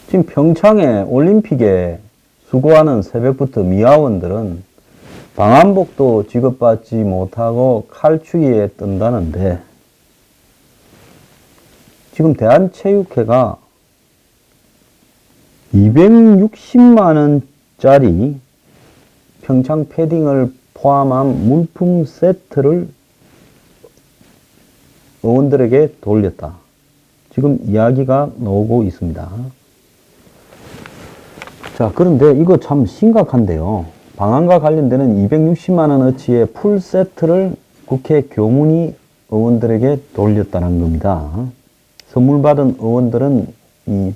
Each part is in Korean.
지금 평창에 올림픽에 수고하는 새벽부터 미화원들은 방한복도 지급받지 못하고 칼추위에 뜬다는데, 지금 대한체육회가 260만원짜리 평창 패딩을 포함한 물품 세트를 의원들에게 돌렸다. 지금 이야기가 나오고 있습니다. 자, 그런데 이거 참 심각한데요. 방한과 관련되는 260만원어치의 풀 세트를 국회 교문위 의원들에게 돌렸다는 겁니다. 선물 받은 의원들은 이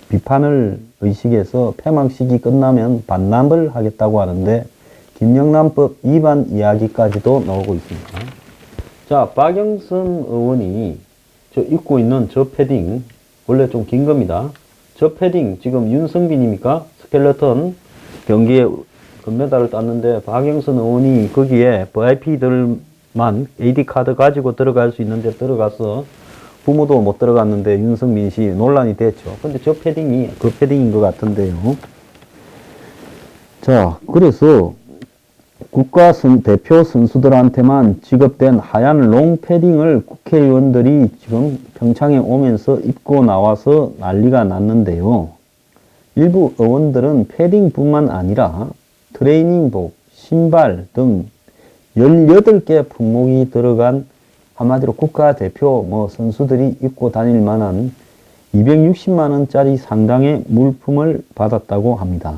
비판을 의식해서 폐막식이 끝나면 반납을 하겠다고 하는데 김영란법 위반 이야기까지도 나오고 있습니다. 자, 박영선 의원이 입고 있는 저 패딩, 원래 좀 긴 겁니다. 저 패딩 지금 윤성빈입니까? 스켈레톤 경기에 금메달을 땄는데 박영선 의원이 거기에 VIP들만 AD카드 가지고 들어갈 수 있는데 들어가서 부모도 못 들어갔는데 윤성빈 씨 논란이 됐죠. 근데 저 패딩이 그 패딩인 것 같은데요. 자, 그래서 국가 대표 선수들한테만 지급된 하얀 롱 패딩을 국회의원들이 지금 평창에 오면서 입고 나와서 난리가 났는데요. 일부 의원들은 패딩뿐만 아니라 트레이닝복, 신발 등 18개 품목이 들어간 한마디로 국가대표 선수들이 입고 다닐 만한 260만원짜리 상당의 물품을 받았다고 합니다.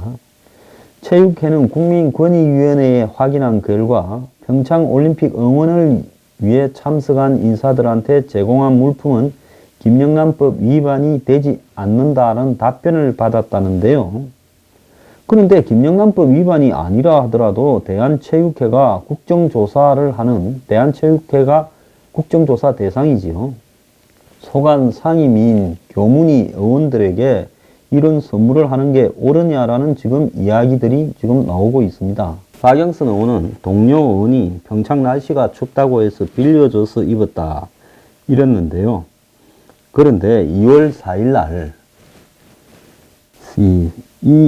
체육회는 국민권익위원회에 확인한 결과 평창올림픽 응원을 위해 참석한 인사들한테 제공한 물품은 김영란법 위반이 되지 않는다는 답변을 받았다는데요. 그런데 김영란법 위반이 아니라 하더라도 대한체육회가 국정조사를 하는 대한체육회가 국정조사 대상이지요. 소관 상임위인 교문위 의원들에게 이런 선물을 하는 게 옳으냐라는 지금 이야기들이 지금 나오고 있습니다. 박영선 의원은 동료 의원이 평창 날씨가 춥다고 해서 빌려줘서 입었다 이랬는데요. 그런데 2월 4일 날 이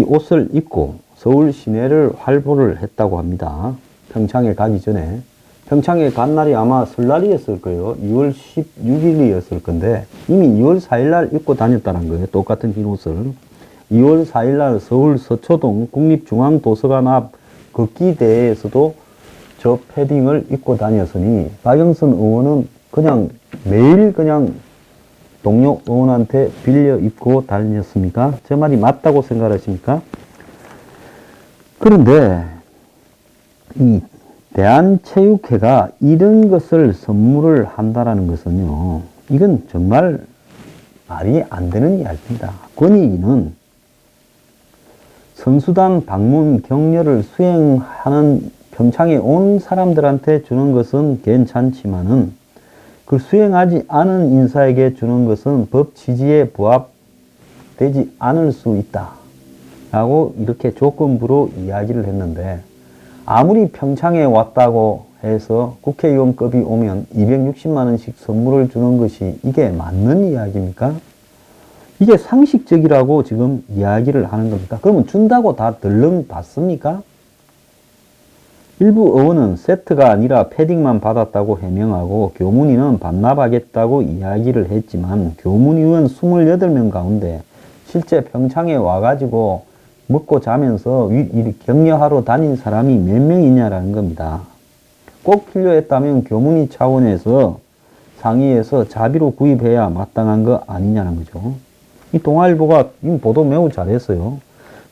옷을 입고 서울 시내를 활보를 했다고 합니다. 평창에 가기 전에. 평창에 간 날이 아마 설날이었을 거예요. 2월 16일이었을 건데 이미 2월 4일 날 입고 다녔다는 거예요. 똑같은 흰 옷을. 2월 4일 날 서울 서초동 국립중앙도서관 앞 걷기대회에서도 저 패딩을 입고 다녔으니 박영선 의원은 그냥 매일 그냥 동료 의원한테 빌려 입고 다녔습니까? 제 말이 맞다고 생각하십니까? 그런데 이 대한체육회가 이런 것을 선물을 한다라는 것은요, 이건 정말 말이 안 되는 이야기입니다. 권익위는 선수단 방문 격려를 수행하는 평창에 온 사람들한테 주는 것은 괜찮지만은 그 수행하지 않은 인사에게 주는 것은 법 취지에 부합되지 않을 수 있다 라고 이렇게 조건부로 이야기를 했는데, 아무리 평창에 왔다고 해서 국회의원급이 오면 260만원씩 선물을 주는 것이 이게 맞는 이야기입니까? 이게 상식적이라고 지금 이야기를 하는 겁니까? 그러면 준다고 다 들렁 받습니까? 일부 의원은 세트가 아니라 패딩만 받았다고 해명하고 교문위는 반납하겠다고 이야기를 했지만 교문위 의원 28명 가운데 실제 평창에 와가지고 먹고 자면서 격려하러 다닌 사람이 몇 명이냐라는 겁니다. 꼭 필요했다면 교문위 차원에서 상의해서 자비로 구입해야 마땅한 거 아니냐는 거죠. 이 동아일보가 이 보도 매우 잘했어요.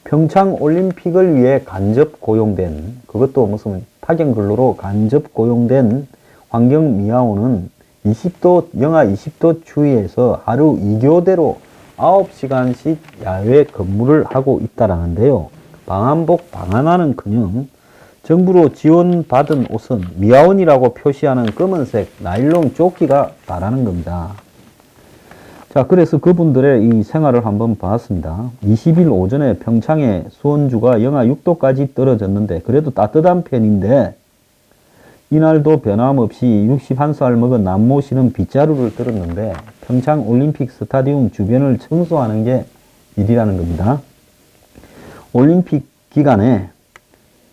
평창 올림픽을 위해 간접 고용된, 그것도 무슨 파견 근로로 간접 고용된 환경미화원은 20도, 영하 20도 추위에서 하루 2교대로 9시간씩 야외 근무를 하고 있다라는데요. 방한복 방한화는커녕 정부로 지원받은 옷은 미화원이라고 표시하는 검은색 나일론 조끼가 다라는 겁니다. 자, 그래서 그분들의 이 생활을 한번 봤습니다. 20일 오전에 평창에 수온주가 영하 6도까지 떨어졌는데 그래도 따뜻한 편인데 이날도 변함없이 61살 먹은 남모 씨는 빗자루를 들었는데 평창 올림픽 스타디움 주변을 청소하는 게 일이라는 겁니다. 올림픽 기간에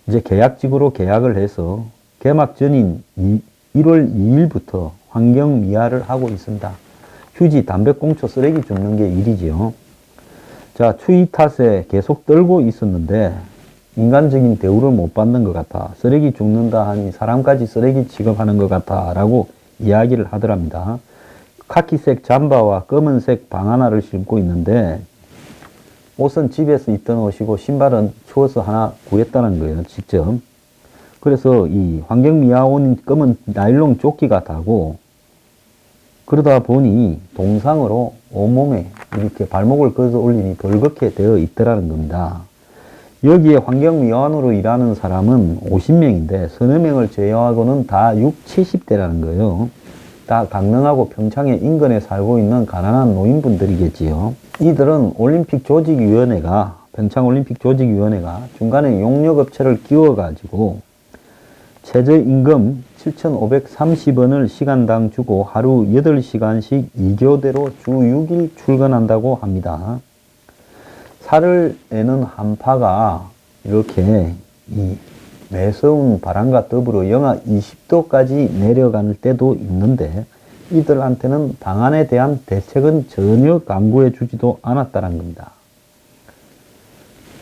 이제 계약직으로 계약을 해서 개막 전인 1월 2일부터 환경 미화를 하고 있습니다. 휴지, 담배꽁초, 쓰레기 줍는 게 일이지요. 자, 추위 탓에 계속 떨고 있었는데 인간적인 대우를 못 받는 것 같아. 쓰레기 줍는다 하니 사람까지 쓰레기 취급하는 것 같아 라고 이야기를 하더랍니다. 카키색 잠바와 검은색 방하나를 신고 있는데 옷은 집에서 입던 옷이고 신발은 추워서 하나 구했다는 거예요. 직접. 그래서 이 환경미화원 검은 나일론 조끼가 다고 그러다 보니 동상으로 온몸에 이렇게 발목을 걷어 올리니 벌겋게 되어 있더라는 겁니다. 여기에 환경미화원으로 일하는 사람은 50명인데 서너 명을 제외하고는 다 60, 70대라는 거예요. 다 강릉하고 평창의 인근에 살고 있는 가난한 노인분들이겠지요. 이들은 올림픽 조직위원회가 평창올림픽 조직위원회가 중간에 용역업체를 끼워가지고 최저임금 7,530원을 시간당 주고 하루 8시간씩 2교대로 주 6일 출근한다고 합니다. 살을 내는 한파가 이렇게 이 매서운 바람과 더불어 영하 20도까지 내려갈 때도 있는데 이들한테는 방안에 대한 대책은 전혀 강구해 주지도 않았다는 겁니다.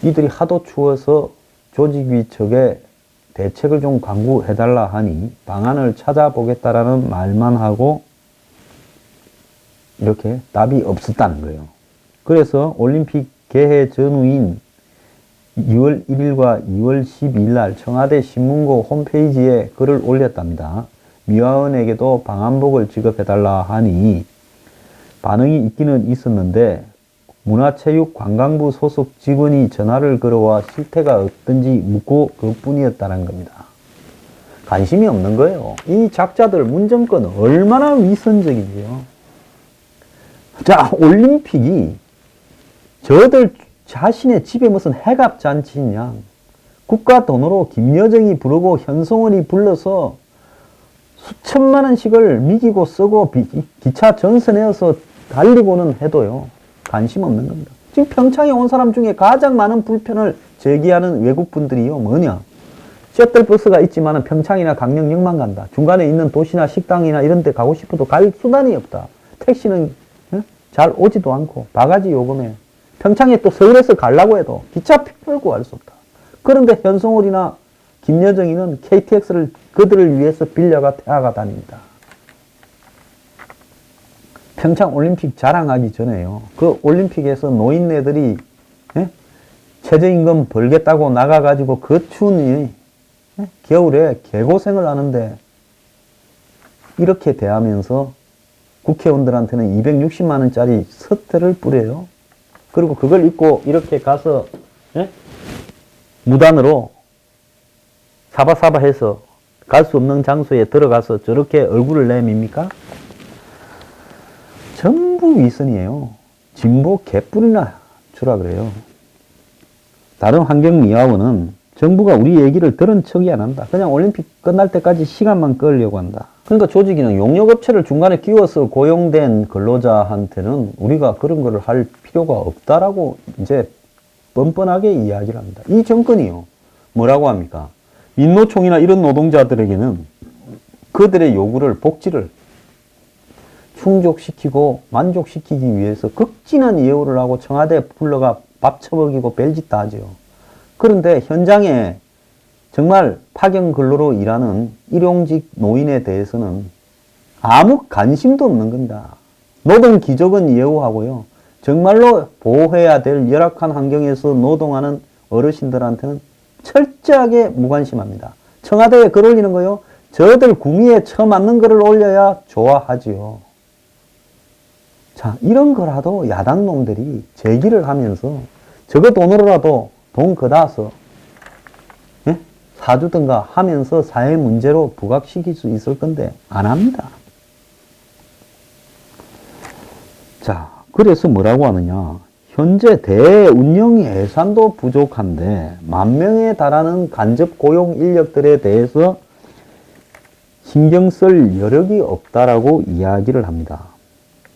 이들이 하도 추워서 조직위 측에 대책을 좀 강구해달라 하니 방안을 찾아보겠다라는 말만 하고 이렇게 답이 없었다는 거예요. 그래서 올림픽 개회 전후인 2월 1일과 2월 12일 날 청와대 신문고 홈페이지에 글을 올렸답니다. 미화원에게도 방한복을 지급해달라 하니 반응이 있기는 있었는데 문화체육관광부 소속 직원이 전화를 걸어와 실태가 어떤지 묻고 그뿐이었다는 겁니다. 관심이 없는 거예요. 이 작자들 문정권 얼마나 위선적이지요. 자, 올림픽이 저들 자신의 집에 무슨 해갑잔치냐. 국가 돈으로 김여정이 부르고 현송월이 불러서 수천만 원씩을 미기고 쓰고 기차 전선에서 달리고는 해도요. 관심 없는 겁니다. 지금 평창에 온 사람 중에 가장 많은 불편을 제기하는 외국분들이요. 뭐냐. 셔틀버스가 있지만 평창이나 강릉역만 간다. 중간에 있는 도시나 식당이나 이런 데 가고 싶어도 갈 수단이 없다. 택시는 잘 오지도 않고 바가지 요금에 평창에 또 서울에서 가려고 해도 기차표를 구할 수 없다. 그런데 현송월이나 김여정이는 KTX를 그들을 위해서 빌려가 태아가 다닙니다. 평창 올림픽 자랑하기 전에요. 그 올림픽에서 노인네들이 최저임금 벌겠다고 나가가지고 그 추운 겨울에 개고생을 하는데 이렇게 대하면서 국회의원들한테는 260만 원짜리 서태를 뿌려요. 그리고 그걸 입고 이렇게 가서 무단으로 사바사바해서 갈 수 없는 장소에 들어가서 저렇게 얼굴을 내밉니까? 전부 위선이에요. 진보 개뿔이나 주라 그래요. 다른 환경미화원은 정부가 우리 얘기를 들은 척이 안 한다. 그냥 올림픽 끝날 때까지 시간만 끌려고 한다. 그러니까 조직위는 용역업체를 중간에 끼워서 고용된 근로자한테는 우리가 그런 거를 할 필요가 없다라고 이제 뻔뻔하게 이야기를 합니다. 이 정권이요. 뭐라고 합니까? 민노총이나 이런 노동자들에게는 그들의 요구를, 복지를 충족시키고 만족시키기 위해서 극진한 예우를 하고 청와대에 불러가 밥 처먹이고 별짓 다 하죠. 그런데 현장에 정말 파견 근로로 일하는 일용직 노인에 대해서는 아무 관심도 없는 겁니다. 노동 기족은 예우하고요. 정말로 보호해야 될 열악한 환경에서 노동하는 어르신들한테는 철저하게 무관심합니다. 청와대에 글 올리는 거요. 저들 구미에 처맞는 글을 올려야 좋아하지요. 자, 이런 거라도 야당 놈들이 제기를 하면서 저거 돈으로라도 돈 걷어서 사주든가 하면서 사회 문제로 부각시킬 수 있을 건데 안 합니다. 자, 그래서 뭐라고 하느냐. 현재 대운영 예산도 부족한데 10,000명에 달하는 간접 고용 인력들에 대해서 신경 쓸 여력이 없다라고 이야기를 합니다.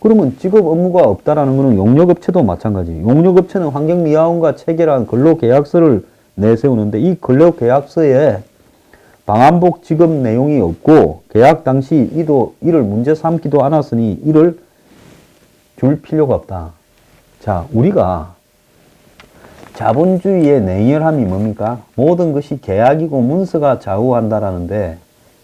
그러면 직업 업무가 없다라는 것은 용역업체도 마찬가지. 용역업체는 환경미화원과 체결한 근로계약서를 내세우는데 이 근로계약서에 방한복 직업 내용이 없고 계약 당시 이를 문제 삼기도 않았으니 이를 줄 필요가 없다. 자, 우리가 자본주의의 냉혈함이 뭡니까? 모든 것이 계약이고 문서가 좌우한다라는데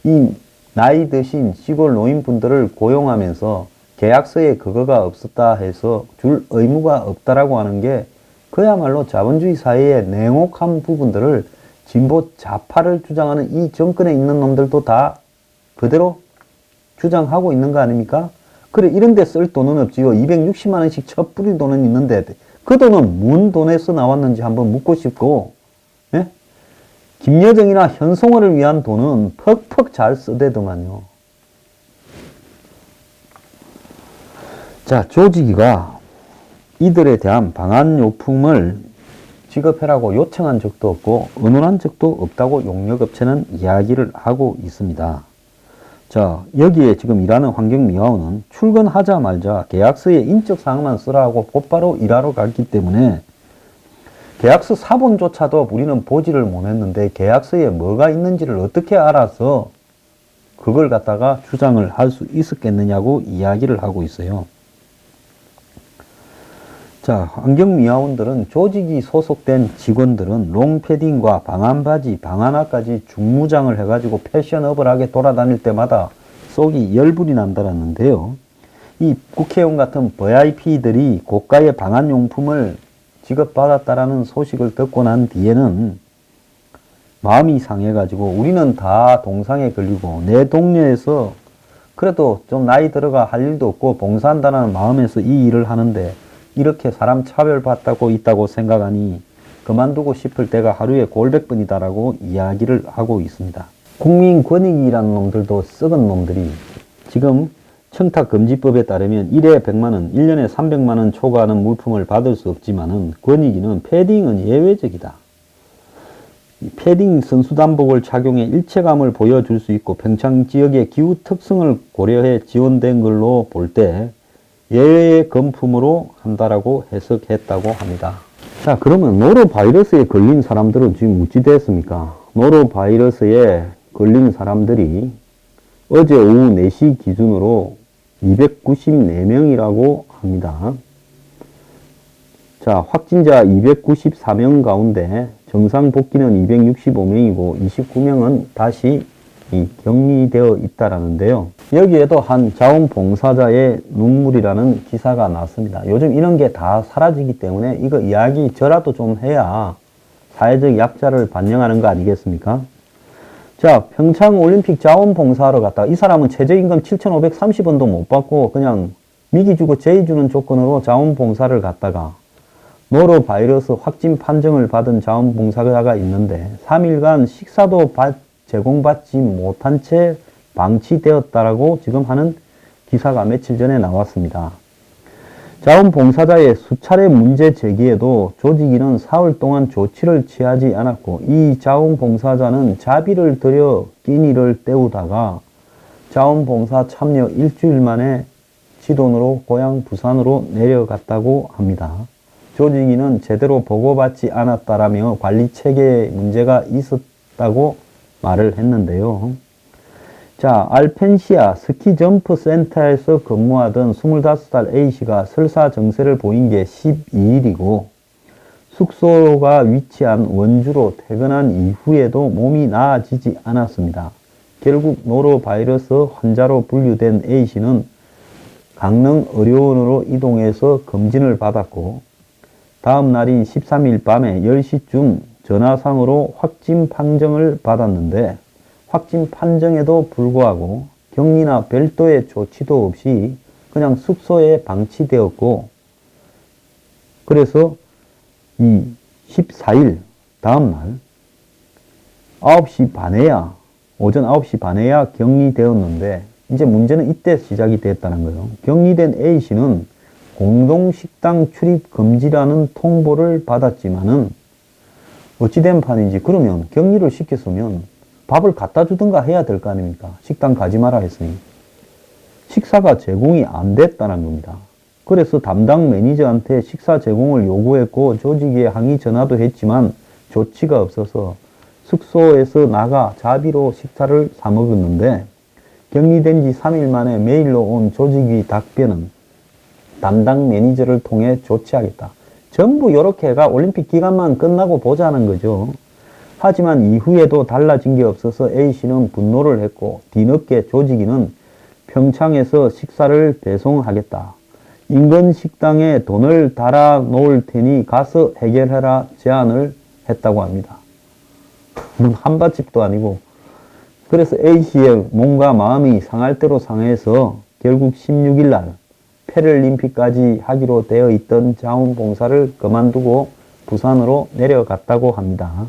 이 나이 드신 시골 노인분들을 고용하면서 계약서에 그거가 없었다 해서 줄 의무가 없다라고 하는 게 그야말로 자본주의 사회의 냉혹한 부분들을 진보 좌파를 주장하는 이 정권에 있는 놈들도 다 그대로 주장하고 있는 거 아닙니까? 그래, 이런 데 쓸 돈은 없지요. 260만 원씩 첫 뿌리 돈은 있는데 그 돈은 뭔 돈에서 나왔는지 한번 묻고 싶고, 예? 김여정이나 현송월을 위한 돈은 퍽퍽 잘 쓰대더만요. 자, 조직위가 이들에 대한 방한요품을 지급해라고 요청한 적도 없고 의논한 적도 없다고 용역업체는 이야기를 하고 있습니다. 자, 여기에 지금 일하는 환경미화원은 출근하자마자 계약서에 인적사항만 쓰라고 곧바로 일하러 갔기 때문에 계약서 사본조차도 우리는 보지를 못했는데 계약서에 뭐가 있는지를 어떻게 알아서 그걸 갖다가 주장을 할 수 있었겠느냐고 이야기를 하고 있어요. 자, 환경미화원들은 조직이 소속된 직원들은 롱패딩과 방한바지, 방한화까지 중무장을 해가지고 패셔너블하게 돌아다닐 때마다 속이 열불이 난다는데요. 이 국회의원 같은 VIP들이 고가의 방한용품을 지급받았다라는 소식을 듣고 난 뒤에는 마음이 상해가지고 우리는 다 동상에 걸리고 내 동네에서 그래도 좀 나이 들어가 할 일도 없고 봉사한다는 마음에서 이 일을 하는데 이렇게 사람 차별받고 있다고 생각하니 그만두고 싶을 때가 하루에 골백번이다라고 이야기를 하고 있습니다. 국민권익위라는 놈들도 썩은 놈들이 지금 청탁금지법에 따르면 1회 100만원, 1년에 300만원 초과하는 물품을 받을 수 없지만은 권익위는 패딩은 예외적이다. 패딩 선수단복을 착용해 일체감을 보여줄 수 있고 평창 지역의 기후 특성을 고려해 지원된 걸로 볼 때 예외의 금품으로 한다라고 해석했다고 합니다. 자, 그러면 노로바이러스에 걸린 사람들은 지금 어찌 됐습니까? 노로바이러스에 걸린 사람들이 어제 오후 4시 기준으로 294명이라고 합니다. 자, 확진자 294명 가운데 정상 복귀는 265명이고 29명은 다시 격리되어 있다라는데요. 여기에도 한 자원봉사자의 눈물이라는 기사가 났습니다. 요즘 이런 게 다 사라지기 때문에 이거 이야기 저라도 좀 해야 사회적 약자를 반영하는 거 아니겠습니까? 자, 평창올림픽 자원봉사하러 갔다가 이 사람은 최저임금 7,530원도 못 받고 그냥 미기 주고 제의 주는 조건으로 자원봉사를 갔다가 노로바이러스 확진 판정을 받은 자원봉사자가 있는데 3일간 식사도 제공받지 못한 채 방치되었다라고 지금 하는 기사가 며칠 전에 나왔습니다. 자원봉사자의 수차례 문제 제기에도 조직위는 사흘 동안 조치를 취하지 않았고 이 자원봉사자는 자비를 들여 끼니를 때우다가 자원봉사 참여 일주일 만에 지돈으로 고향 부산으로 내려갔다고 합니다. 조직위는 제대로 보고받지 않았다라며 관리체계에 문제가 있었다고 말을 했는데요. 자, 알펜시아 스키점프 센터에서 근무하던 25살 A씨가 설사 증세를 보인 게 12일이고 숙소가 위치한 원주로 퇴근한 이후에도 몸이 나아지지 않았습니다. 결국 노로바이러스 환자로 분류된 A씨는 강릉 의료원으로 이동해서 검진을 받았고 다음 날인 13일 밤에 10시쯤 전화상으로 확진 판정을 받았는데 확진 판정에도 불구하고 격리나 별도의 조치도 없이 그냥 숙소에 방치되었고 그래서 이 14일 다음날 9시 반에야 오전 9시 반에야 격리되었는데 이제 문제는 이때 시작이 됐다는 거예요. 격리된 A씨는 공동식당 출입 금지라는 통보를 받았지만은 어찌된 판인지 그러면 격리를 시켰으면 밥을 갖다 주든가 해야 될 거 아닙니까? 식당 가지 마라 했으니. 식사가 제공이 안 됐다는 겁니다. 그래서 담당 매니저한테 식사 제공을 요구했고 조직위에 항의 전화도 했지만 조치가 없어서 숙소에서 나가 자비로 식사를 사 먹었는데 격리된 지 3일 만에 메일로 온 조직위 답변은 담당 매니저를 통해 조치하겠다. 전부 이렇게 해가 올림픽 기간만 끝나고 보자는 거죠. 하지만 이후에도 달라진 게 없어서 A씨는 분노를 했고 뒤늦게 조직위는 평창에서 식사를 배송하겠다. 인근 식당에 돈을 달아 놓을 테니 가서 해결해라 제안을 했다고 합니다. 한밭집도 아니고. 그래서 A씨의 몸과 마음이 상할 대로 상해서 결국 16일 날 패럴림픽까지 하기로 되어 있던 자원봉사를 그만두고 부산으로 내려갔다고 합니다.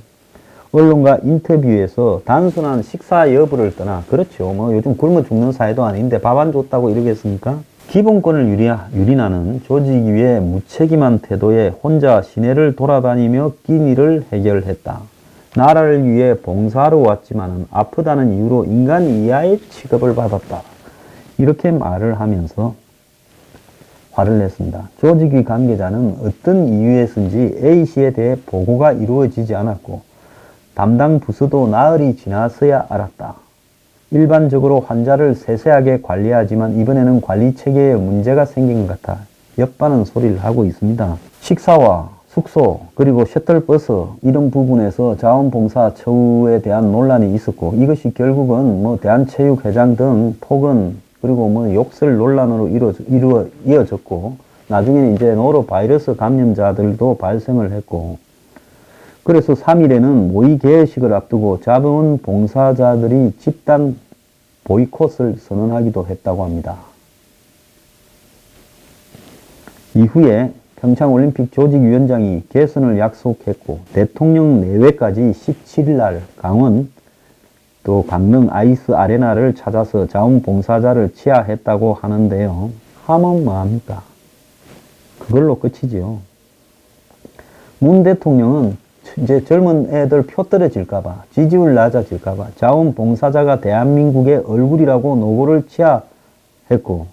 언론과 인터뷰에서 단순한 식사 여부를 떠나, 그렇죠. 뭐 요즘 굶어 죽는 사회도 아닌데 밥 안 줬다고 이러겠습니까? 기본권을 유린하는 조직위의 무책임한 태도에 혼자 시내를 돌아다니며 끼니를 해결했다. 나라를 위해 봉사하러 왔지만 아프다는 이유로 인간 이하의 취급을 받았다. 이렇게 말을 하면서 화를 냈습니다. 조직위 관계자는 어떤 이유에서인지 A씨에 대해 보고가 이루어지지 않았고 담당 부서도 나흘이 지나서야 알았다. 일반적으로 환자를 세세하게 관리하지만 이번에는 관리 체계에 문제가 생긴 것 같아 엿바는 소리를 하고 있습니다. 식사와 숙소 그리고 셔틀버스 이런 부분에서 자원봉사 처우에 대한 논란이 있었고 이것이 결국은 뭐 대한체육회장 등 폭언 그리고 뭐 욕설 논란으로 이어졌고 나중에는 이제 노로바이러스 감염자들도 발생을 했고 그래서 3일에는 모의 개회식을 앞두고 자원봉사자들이 집단 보이콧을 선언하기도 했다고 합니다. 이후에 평창올림픽 조직위원장이 개선을 약속했고 대통령 내외까지 17일 날 강원 또 강릉 아이스 아레나를 찾아서 자원봉사자를 치하했다고 하는데요. 하면 뭐합니까? 그걸로 끝이지요. 문 대통령은 이제 젊은 애들 표 떨어질까봐 지지율 낮아질까봐 자원봉사자가 대한민국의 얼굴이라고 노고를 치하했고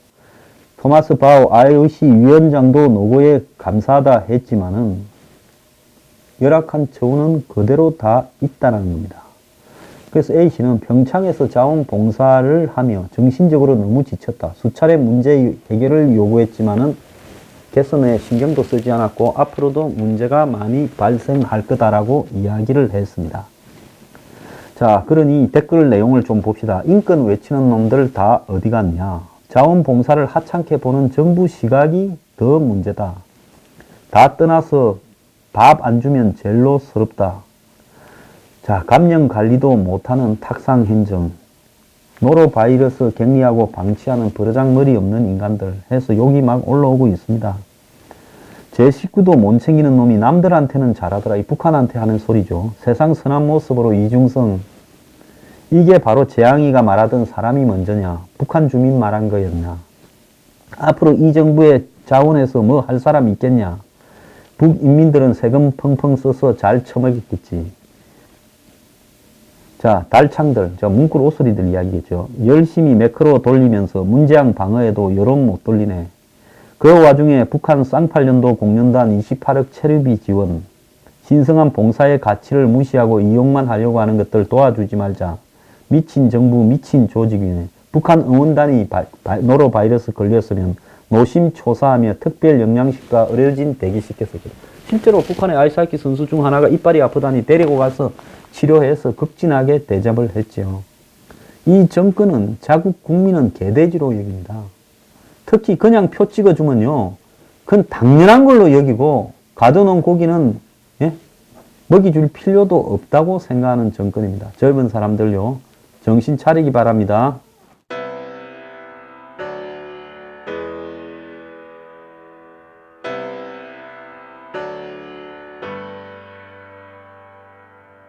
토마스 바우 IOC 위원장도 노고에 감사하다 했지만은 열악한 처우는 그대로 다 있다는 겁니다. 그래서 A씨는 평창에서 자원봉사를 하며 정신적으로 너무 지쳤다. 수차례 문제 해결을 요구했지만은 개선에 신경도 쓰지 않았고 앞으로도 문제가 많이 발생할 거다라고 이야기를 했습니다. 자, 그러니 댓글 내용을 좀 봅시다. 인권 외치는 놈들 다 어디 갔냐? 자원봉사를 하찮게 보는 정부 시각이 더 문제다. 다 떠나서 밥 안 주면 젤로 서럽다. 자, 감염 관리도 못하는 탁상 행정. 노로바이러스 격리하고 방치하는 버르장머리 없는 인간들 해서 욕이 막 올라오고 있습니다. 제 식구도 못 챙기는 놈이 남들한테는 잘하더라. 이 북한한테 하는 소리죠. 세상 선한 모습으로 이중성. 이게 바로 재앙이가 말하던 사람이 먼저냐. 북한 주민 말한 거였냐. 앞으로 이 정부의 자원에서 뭐 할 사람 있겠냐. 북인민들은 세금 펑펑 써서 잘 처먹였겠지. 자, 달창들, 저 뭉클 오소리들 이야기겠죠. 열심히 매크로 돌리면서 문재앙 방어에도 여론 못 돌리네. 그 와중에 북한 쌍팔년도 공연단 28억 체류비 지원, 신성한 봉사의 가치를 무시하고 이용만 하려고 하는 것들 도와주지 말자. 미친 정부, 미친 조직이네. 북한 응원단이 노로바이러스 걸렸으면 노심초사하며 특별 영양실과 의료진 대기시켰을 거다. 실제로 북한의 아이스하키 선수 중 하나가 이빨이 아프다니 데리고 가서 치료해서 극진하게 대접을 했죠. 이 정권은 자국 국민은 개돼지로 여깁니다. 특히 그냥 표 찍어주면요. 그건 당연한 걸로 여기고 가둬놓은 고기는 먹이줄 필요도 없다고 생각하는 정권입니다. 젊은 사람들요. 정신 차리기 바랍니다.